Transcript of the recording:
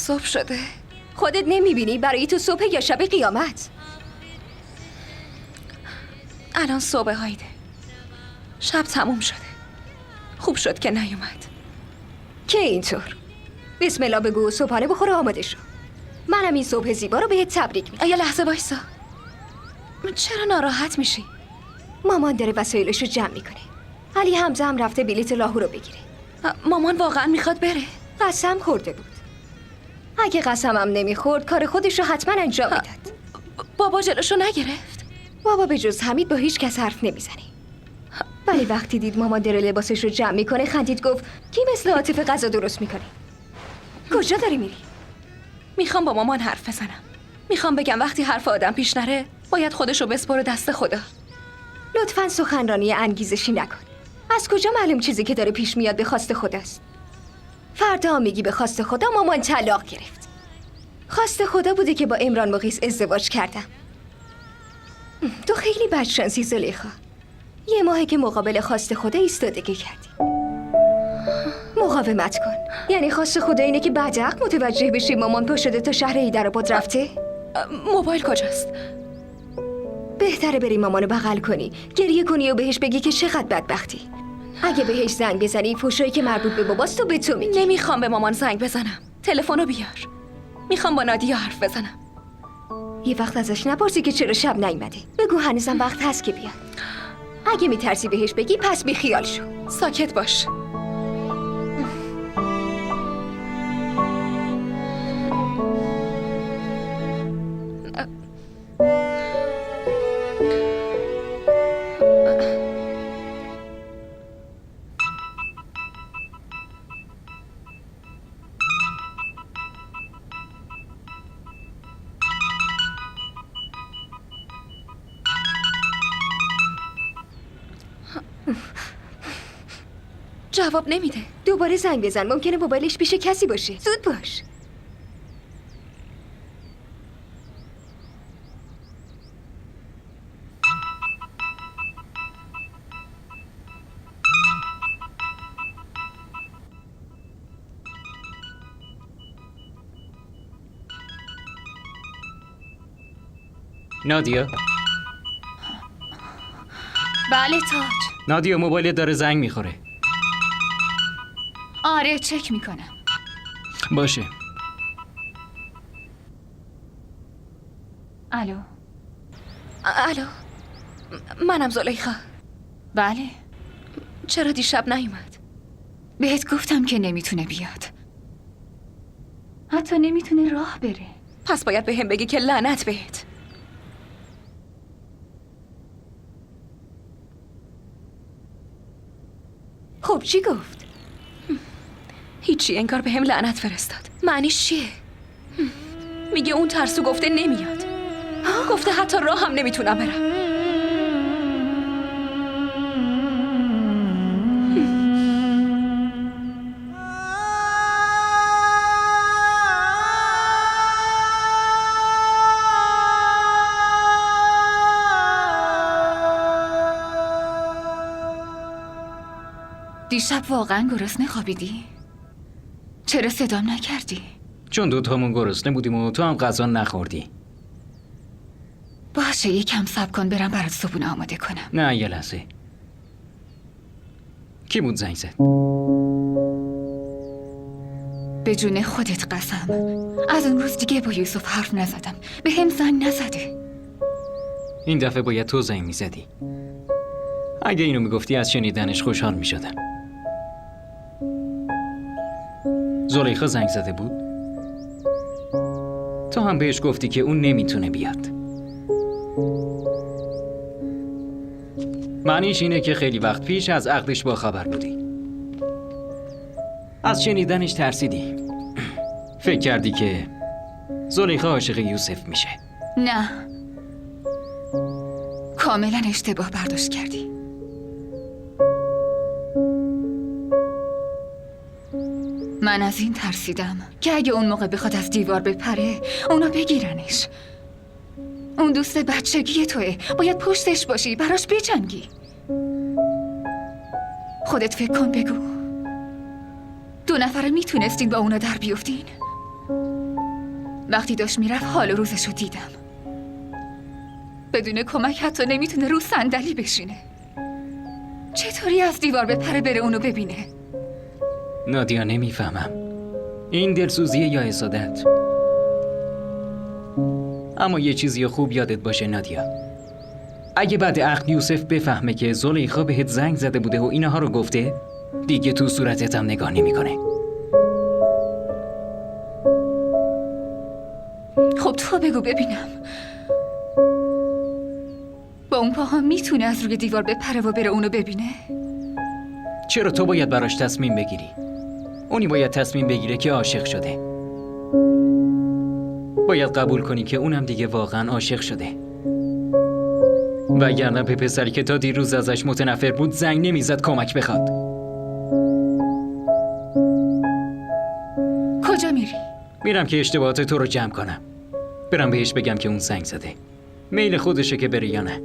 صبح شده. خودت نمیبینی؟ برای تو صبح یا شب قیامت؟ الان صبح هایده. شب تموم شده. خوب شد که نیومد. که اینطور؟ بسم الله بگو، صبحانه بخور و آماده شو. منم این صبح زیبا رو بهت تبریک میگم. یه لحظه وایسا. چرا ناراحت میشی؟ مامان داره وسایلش رو جمع میکنه. علی حمزه هم رفته بلیت لاهور رو بگیره. مامان واقعا میخواد بره؟ قسم خورده بود. اگه قسمم نمیخورد کار خودش رو حتما انجام میداد. بابا جلوشو نگرفت؟ بابا به جز حمید با هیچ کس حرف نمیزنه. ولی وقتی دید مامان داره لباسش رو جمع میکنه خندید، گفت کی مثل عاطفه غذا درست میکنه؟ کجا داری میری؟ میخوام با مامان حرف بزنم. میخوام بگم وقتی حرف آدم پیش نره باید خودش رو بسپره دست خدا. لطفاً سخنرانی انگیزشی نکن. از کجا معلوم چیزی که داره پیش میاد به خواست خداست؟ فردا میگی به خواست خدا مامان طلاق گرفت. خواست خدا بوده که با عمران مقیس ازدواج کردم. تو خیلی بدشانسی زلیخا. یه ماهه که مقابل خواست خدا ایستادگی کردی. مقاومت کن. یعنی خواست خدا اینه که بعد حق متوجه بشی مامان پا شده تا شهر ایدرآباد رفته؟ موبایل کجاست؟ بهتره بری مامانو بغل کنی، گریه کنی و بهش بگی که چقدر بدبختی. اگه بهش زنگ بزنی فوشایی که مربوط به باباست و به تو میگی. نمیخوام به مامان زنگ بزنم. تلفنو بیار. میخوام با نادیا حرف بزنم. یه وقت ازش نپرسی که چرا شب نیومده. بگو هنوزم وقت هست که بیاد. اگه میترسی بهش بگی پس بی خیال شو. ساکت باش. جواب نمیده. دوباره زنگ بزن، ممکنه موبایلش پیش کسی باشه. زود باش. نادیا. بله تاج. نادیا موبایلت داره زنگ میخوره. آره چک میکنم. باشه. الو. الو. منم زلیخا. بله. چرا دیشب نیومد؟ بهت گفتم که نمیتونه بیاد. حتی نمیتونه راه بره. پس باید به هم بگی که لعنت بهت. خب چی گفت؟ هیچی، انگار به هم لعنت فرستاد. معنیش چیه؟ میگه اون ترسو گفته نمیاد. گفته حتی راه هم نمیتونم برم. دیشب واقعا گرسنه خوابیدی؟ چرا صدام نکردی؟ چون دوتامون گرسنه بودیم و تو هم غذا نخوردی. باشه یکم صبر کن برم برات صبحونه آماده کنم. نه یه لحظه. کی بود زنگ زد؟ به جون خودت قسم از اون روز دیگه با یوسف حرف نزدم. به هم زنگ نزده. این دفعه باید تو زنگ میزدی. اگه اینو میگفتی از شنیدنش خوشحال میشدم. زلیخا زنگ زده بود؟ تو هم بهش گفتی که اون نمیتونه بیاد. معنیش اینه که خیلی وقت پیش از عقدش با خبر بودی. از شنیدنش ترسیدی. فکر کردی که زلیخا عاشق یوسف میشه. نه کاملا اشتباه برداشت کردی. من از این ترسیدم که اگه اون موقع بخواد از دیوار بپره اونا بگیرنش. اون دوست بچگی توه، باید پشتش باشی، براش بجنگی. خودت فکر کن بگو 2 نفره میتونستین با اونا در بیفتین؟ وقتی داشت میرفت حال و روزشو دیدم. بدون کمک حتی نمیتونه رو صندلی بشینه. چطوری از دیوار بپره بره اونو ببینه؟ نادیا نمیفهمم. این دلسوزیه یا حسادت؟ اما یه چیزی خوب یادت باشه نادیا. اگه بعد عقد یوسف بفهمه که زلیخا بهت زنگ زده بوده و اینها رو گفته، دیگه تو صورتت هم نگاه نمیکنه. خب تو بگو ببینم، با اون پاها میتونه از روی دیوار بپره و بره اونو ببینه؟ چرا تو باید براش تصمیم بگیری؟ اونی باید تصمیم بگیره که عاشق شده. باید قبول کنی که اونم دیگه واقعا عاشق شده. وگرنه به پسری که تا دیروز ازش متنفر بود زنگ نمیزد کمک بخواد. کجا میری؟ میرم که اشتباهات تو رو جمع کنم. برم بهش بگم که اون زنگ زده. میل خودشه که بره یا نه.